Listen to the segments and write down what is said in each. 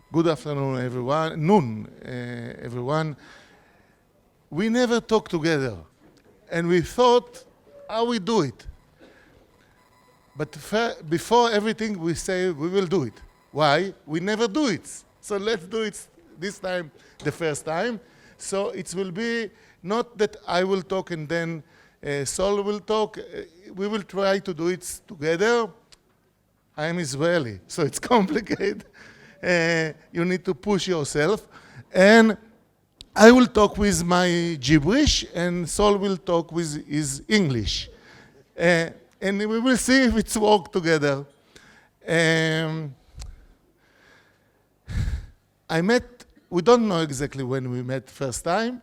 Good afternoon, everyone. Everyone. We never talk together, and we thought how we do it. But before everything, we say we will do it. Why? We never do it. So let's do it this time, the first time. So it will be not that I will talk and then Saul will talk. We will try to do it together. I am Israeli, so it's complicated. You need to push yourself. And I will talk with my gibberish, and Saul will talk with his English. And we will see if it's work together. We don't know exactly when we met first time,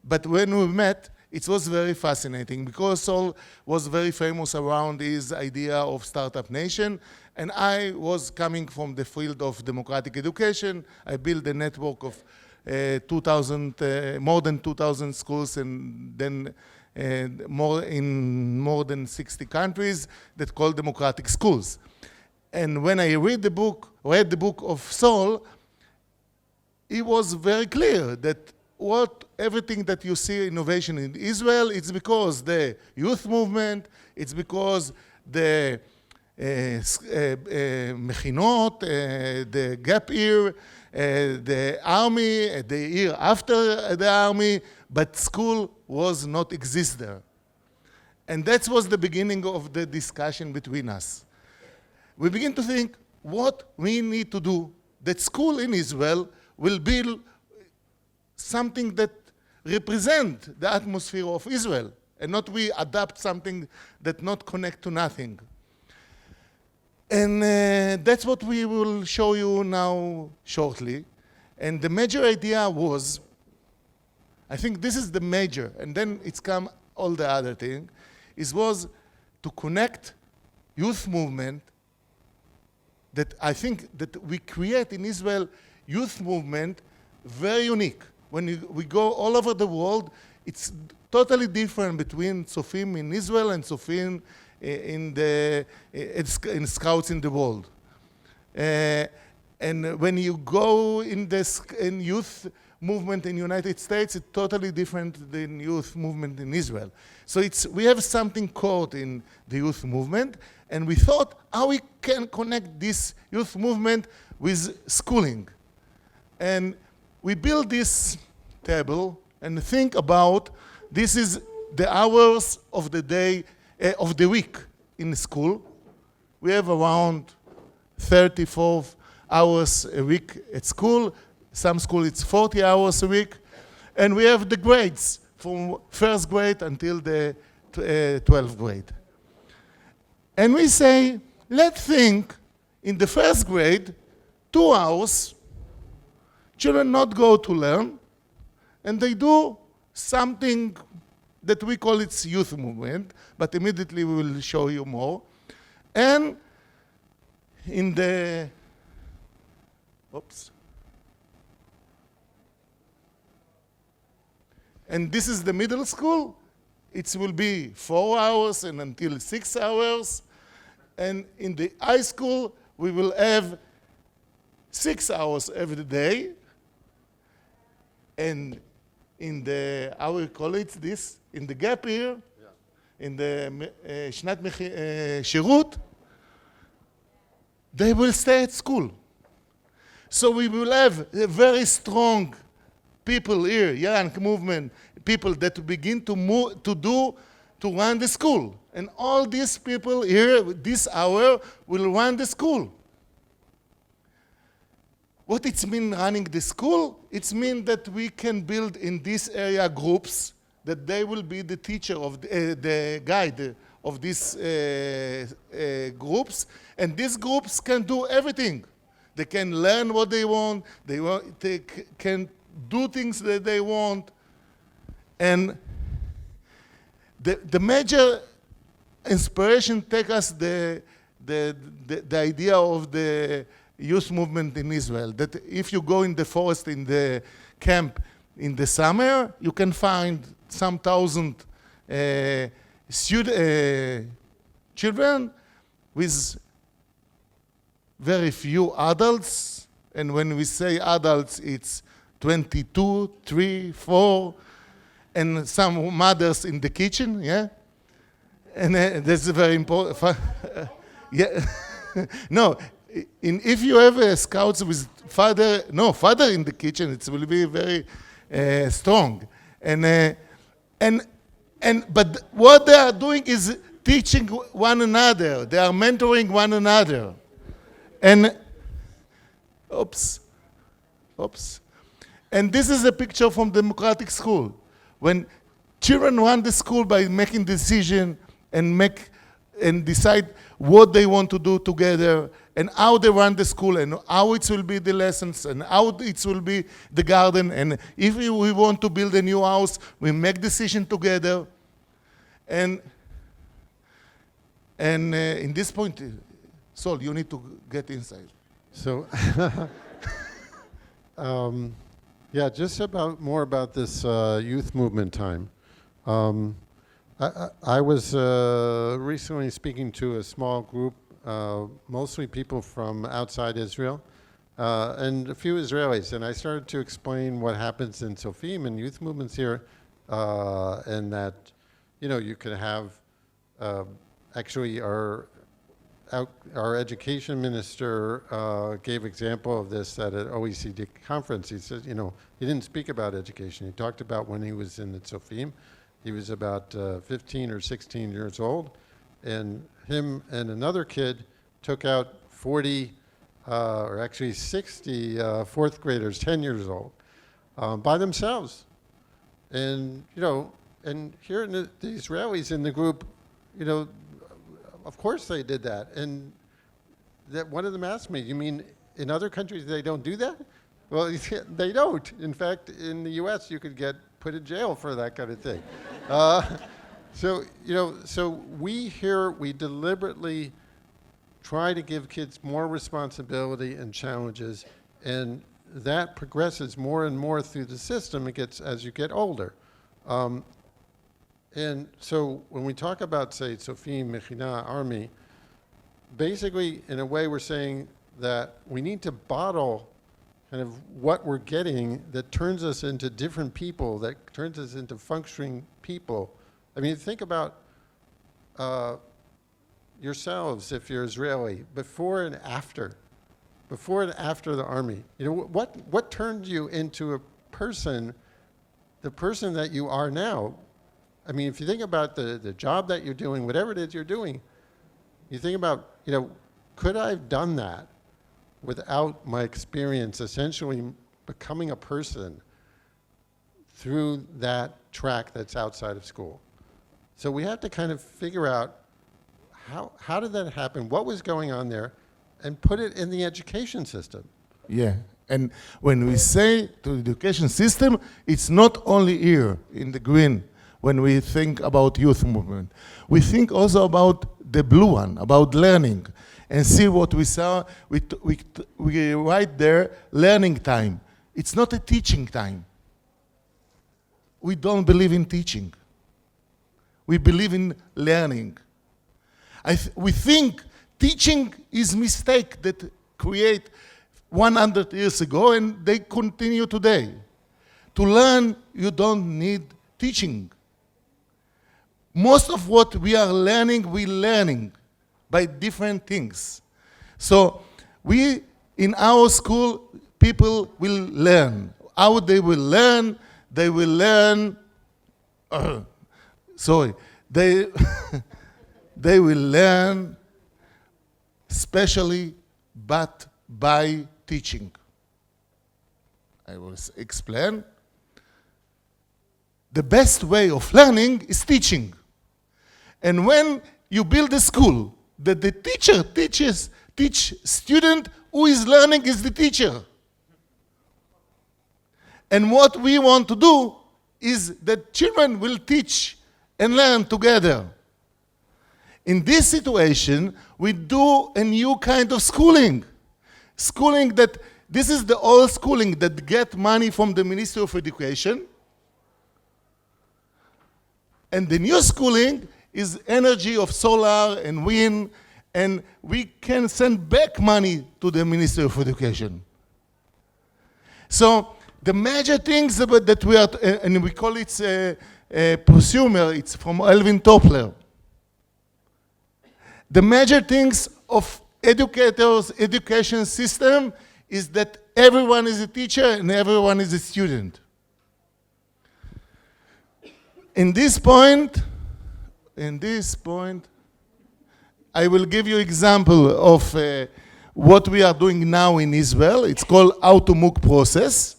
but when we met, it was very fascinating because Saul was very famous around his idea of startup nation, and I was coming from the field of democratic education. I built a network of more than 2,000 schools, and then in more than 60 countries that call democratic schools. And when I read the book of Saul, it was very clear that everything that you see innovation in Israel, it's because the youth movement, it's because the Mechinot, the gap year, the army, the year after the army, but school was not exist there. And that was the beginning of the discussion between us. We begin to think what we need to do that school in Israel will build something that represent the atmosphere of Israel, and not we adapt something that not connect to nothing. And that's what we will show you now shortly. And the major idea was, I think this is the major, and then it's come all the other thing, was to connect youth movement that I think that we create in Israel youth movement very unique. When we go all over the world, it's totally different between Tzofim in Israel and Tzofim in Scouts in the world. And when you go in youth movement in the United States, it's totally different than youth movement in Israel. So we have something caught in the youth movement, and we thought how we can connect this youth movement with schooling. And we build this table and think about this is the hours of the day, of the week in school. We have around 34 hours a week at school. Some school it's 40 hours a week. And we have the grades from first grade until the 12th grade. And we say, let's think in the first grade, 2 hours, children not go to learn, and they do something that we call it youth movement, but immediately we will show you more. And in the, and this is the middle school. It will be 4 hours and until 6 hours. And in the high school, we will have 6 hours every day. And in the, how we call it this, in the gap year, in the Shnat Shirut, they will stay at school. So we will have a very strong people here, young movement, people that begin to run the school. And all these people here, this hour, will run the school. What it means running the school? It means that we can build in this area groups that they will be the teacher of the guide of these groups, and these groups can do everything. They can learn what they want. They can do things that they want, and the major inspiration take us the idea of the youth movement in Israel, that if you go in the forest in the camp in the summer, you can find some thousand children with very few adults And when we say adults, it's 22, 3, 4, and some mothers in the kitchen, yeah? And that's very important. Yeah. No, if you have a scouts with father in the kitchen, it will be very strong. But what they are doing is teaching one another. They are mentoring one another. And, oops. And this is a picture from democratic school. When children run the school by making decision and decide what they want to do together and how they run the school and how it will be the lessons and how it will be the garden. And if we want to build a new house, we make decision together. And in this point, Saul, you need to get inside. So, yeah, just more about this youth movement time. I was recently speaking to a small group, mostly people from outside Israel, and a few Israelis, and I started to explain what happens in Sofim and youth movements here, and that, you could have, actually our education minister gave example of this at an OECD conference. He said, he didn't speak about education. He talked about when he was in the Sofim. He was about 15 or 16 years old, and him and another kid took out 40, or actually 60 fourth graders, 10 years old, by themselves. And, and here in the Israelis in the group, of course they did that. And that one of them asked me, you mean in other countries they don't do that? Well, they don't. In fact, in the US you could get put in jail for that kind of thing. So we deliberately try to give kids more responsibility and challenges, and that progresses more and more through the system as you get older. And so when we talk about, say, Sofim, Mechina, Army, basically, in a way, we're saying that we need to bottle kind of what we're getting that turns us into different people, that turns us into functioning people. I mean, think about yourselves, if you're Israeli, before and after the army. What turned you into a person, the person that you are now? I mean, if you think about the job that you're doing, whatever it is you're doing, you think about, could I have done that without my experience essentially becoming a person through that track that's outside of school? So we have to kind of figure out how did that happen, what was going on there, and put it in the education system. Yeah, and when we say to the education system, it's not only here in the green when we think about youth movement. We think also about the blue one, about learning. And see what we saw, we write there, learning time. It's not a teaching time. We don't believe in teaching. We believe in learning. We think teaching is mistake that create 100 years ago and they continue today. To learn, you don't need teaching. Most of what we are learning, we're learning by different things. So in our school, people will learn. How they will learn? They will learn, they will learn specially, but by teaching. I will explain. The best way of learning is teaching. And when you build a school, that the teacher teach student who is learning is the teacher. And what we want to do is that children will teach and learn together. In this situation, we do a new kind of schooling. Schooling that, this is the old schooling that get money from the Ministry of Education. And the new schooling is energy of solar and wind, and we can send back money to the Ministry of Education. So the major things that we are, and we call it prosumer, it's from Alvin Toffler. The major things of educators' education system is that everyone is a teacher and everyone is a student. In this point, I will give you example of what we are doing now in Israel. It's called how to MOOC process.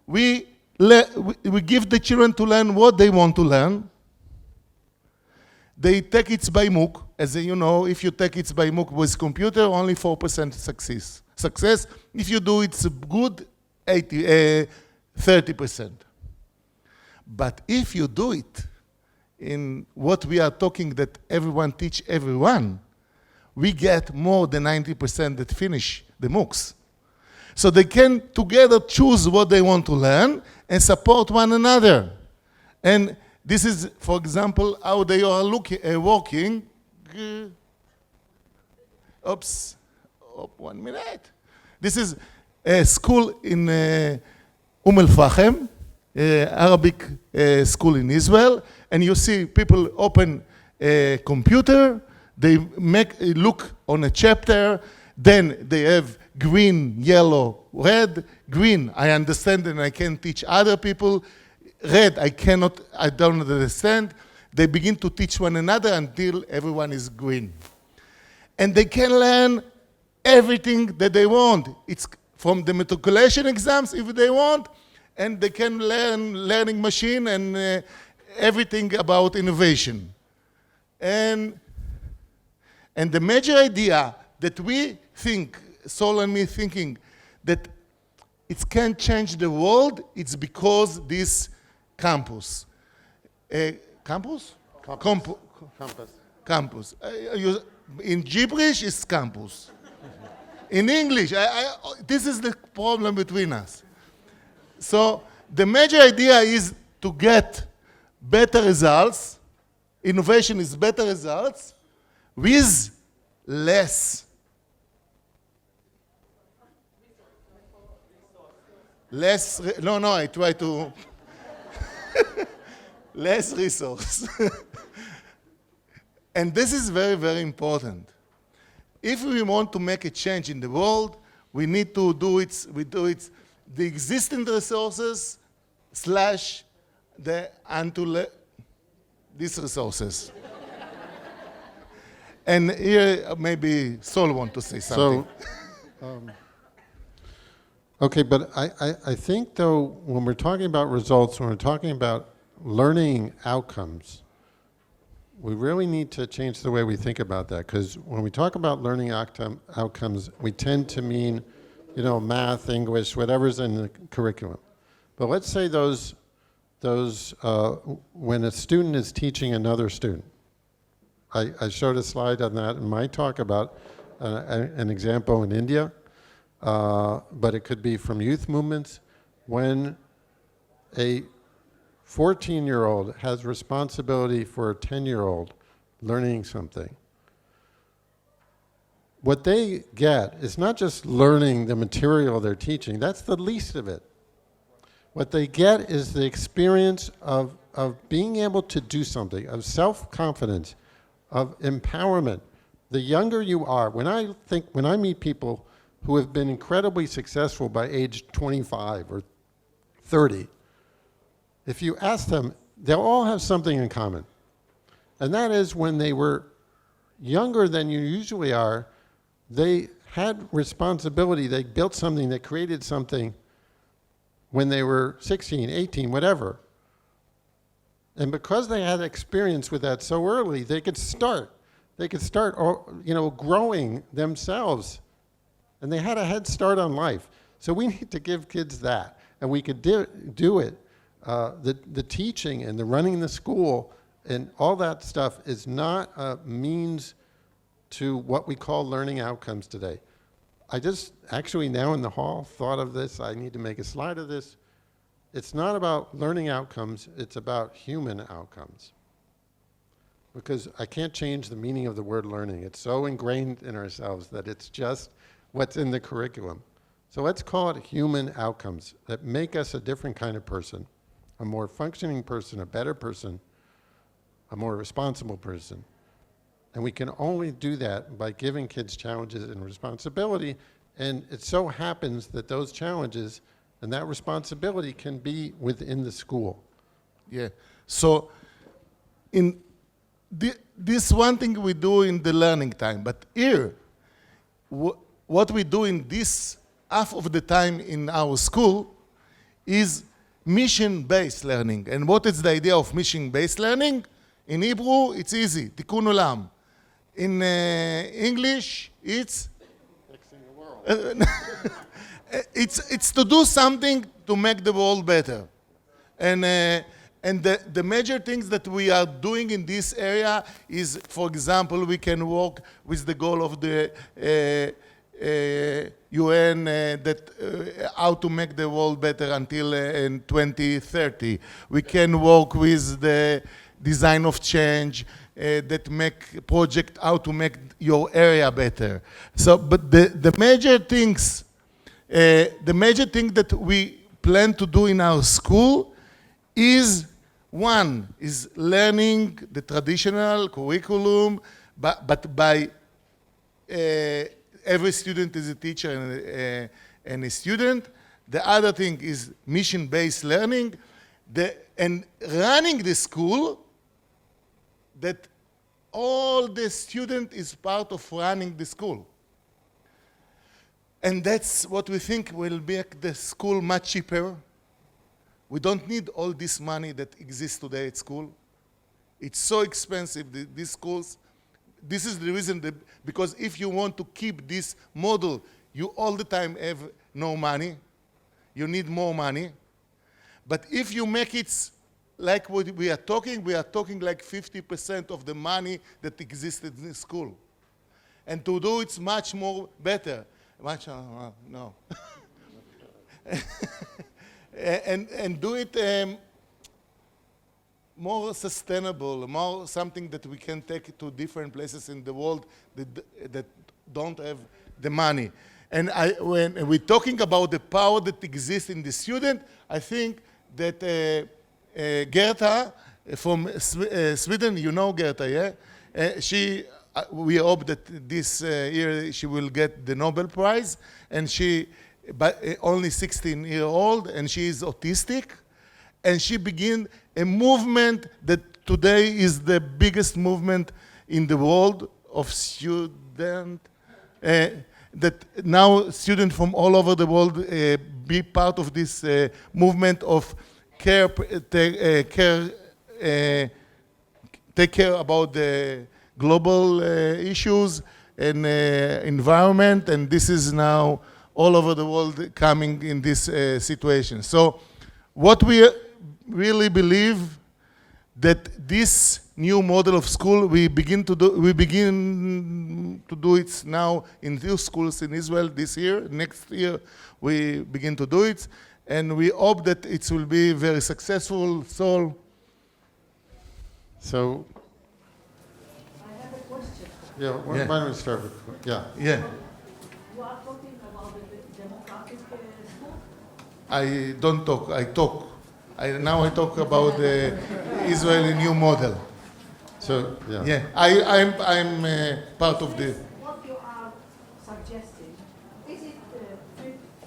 We give the children to learn what they want to learn. They take it by MOOC. As you know, if you take it by MOOC with computer, only 4% success. If you do it's good, 30%. But if you do it in what we are talking that everyone teach everyone, we get more than 90% that finish the MOOCs. So they can together choose what they want to learn and support one another. And this is, for example, how they are working. Oops, 1 minute. This is a school in Al-Fahim, Arabic school in Israel, and you see people open a computer, they look on a chapter, then they have green, yellow, red. Green, I understand and I can teach other people. Red, I don't understand. They begin to teach one another until everyone is green. And they can learn everything that they want. It's from the matriculation exams if they want, and they can learn learning machine and everything about innovation. And the major idea that we think, Saul and me thinking, that it can change the world, it's because this campus. Campus? Campus. In gibberish, it's campus. In English, this is the problem between us. So the major idea is to get better results. Innovation is better results with less. I try to less resource. And this is very, very important. If we want to make a change in the world, we need to do it the existing resources / these resources. And here maybe Saul want to say something. So, okay, but I think though when we're talking about results, when we're talking about learning outcomes, we really need to change the way we think about that, because when we talk about learning outcomes, we tend to mean, math, English, whatever's in the curriculum. But let's say those when a student is teaching another student. I showed a slide on that in my talk about an example in India, but it could be from youth movements. When a 14-year-old has responsibility for a 10-year-old learning something, what they get is not just learning the material they're teaching, that's the least of it. What they get is the experience of being able to do something, of self-confidence, of empowerment. The younger you are, when I meet people who have been incredibly successful by age 25 or 30, if you ask them, they'll all have something in common. And that is when they were younger than you usually are, they had responsibility, they built something, they created something when they were 16, 18, whatever. And because they had experience with that so early, they could start growing themselves. And they had a head start on life. So we need to give kids that. And we could do it. The teaching and the running the school and all that stuff is not a means to what we call learning outcomes today. I just actually now in the hall thought of this. I need to make a slide of this. It's not about learning outcomes, it's about human outcomes. Because I can't change the meaning of the word learning. It's so ingrained in ourselves that it's just what's in the curriculum. So let's call it human outcomes that make us a different kind of person, a more functioning person, a better person, a more responsible person. And we can only do that by giving kids challenges and responsibility. And it so happens that those challenges and that responsibility can be within the school. Yeah. So in this one thing we do in the learning time, but here, what we do in this half of the time in our school is mission-based learning. And what is the idea of mission-based learning? In Hebrew, it's easy, tikkun olam. In English, it's Fixing the world. it's to do something to make the world better. And the major things that we are doing in this area is, for example, we can work with the goal of the UN how to make the world better until in 2030. We can work with the design of change that make project how to make your area better. So, but the major things, the major thing that we plan to do in our school is one is learning the traditional curriculum, but by every student is a teacher and a student. The other thing is mission-based learning, and running the school, that all the student is part of running the school. And that's what we think will make the school much cheaper. We don't need all this money that exists today at school. It's so expensive, these schools. This is the reason, because if you want to keep this model, you all the time have no money. You need more money. But if you make it like what we are talking like 50% of the money that existed in the school. And to do it's much more better. Much, no. and do it more sustainable, more something that we can take to different places in the world that don't have the money. And when we're talking about the power that exists in the student, I think that Gerta from Sweden, you know Gerta, yeah? We hope that this year she will get the Nobel Prize, and she, but only 16 years old, and she is autistic, and she began a movement that today is the biggest movement in the world of students, that now students from all over the world be part of this movement of take care about the global issues and environment, and this is now all over the world coming in this situation. So what we really believe that this new model of school we begin to do it now in 2 schools in Israel this year. Next year we begin to do it, and we hope that it will be very successful. So I have a question. Yeah, why don't we start with, yeah. Yeah. You are talking about the democratic school? I don't talk, I talk. Now I talk about the Israeli new model. So, yeah. Yeah, I'm part of the... What you are suggesting, is it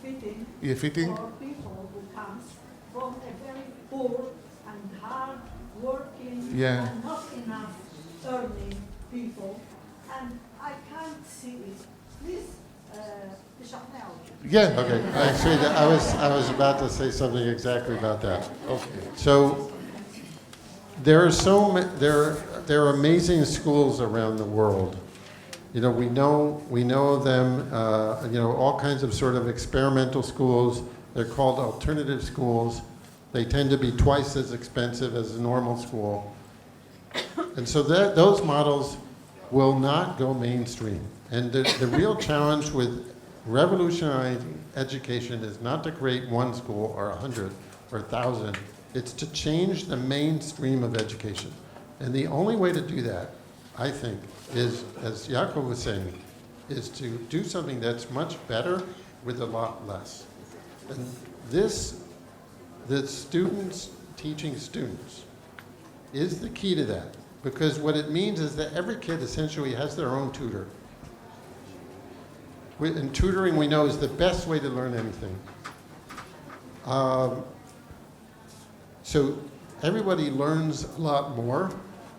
fitting fitting? for people who comes from a very poor and hard working and not enough earning people, and I can't see it. Please, תשכנע אותי. Yeah. Okay, actually, I was about to say something exactly about that. Okay. So there are amazing schools around the world. You know, we know them. You know, all kinds of sort of experimental schools. They're called alternative schools. They tend to be twice as expensive as a normal school, and so those models will not go mainstream. And the real challenge with revolutionizing education is not to create one school or 100 or 1,000. It's to change the mainstream of education. And the only way to do that, I think, is, as Yaacov was saying, is to do something that's much better with a lot less. And this, the students teaching students, is the key to that. Because what it means is that every kid essentially has their own tutor. And tutoring, we know, is the best way to learn anything. So everybody learns a lot more.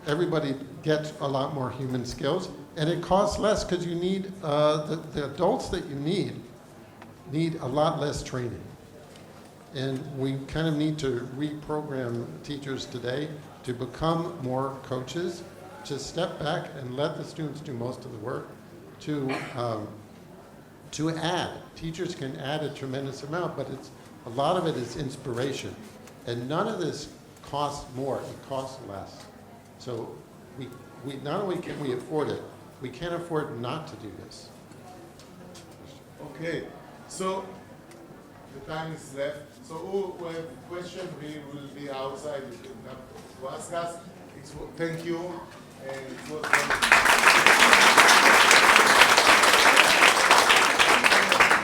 Everybody gets a lot more human skills. And it costs less because you need, the adults that you need a lot less training. And we kind of need to reprogram teachers today to become more coaches, to step back and let the students do most of the work, to add. Teachers can add a tremendous amount, but a lot of it is inspiration. And none of this costs more, it costs less. So we not only can we afford it, we can't afford not to do this. Okay, so the time is left. So who have questions, we will be outside. You can come to ask us. Thank you. And it was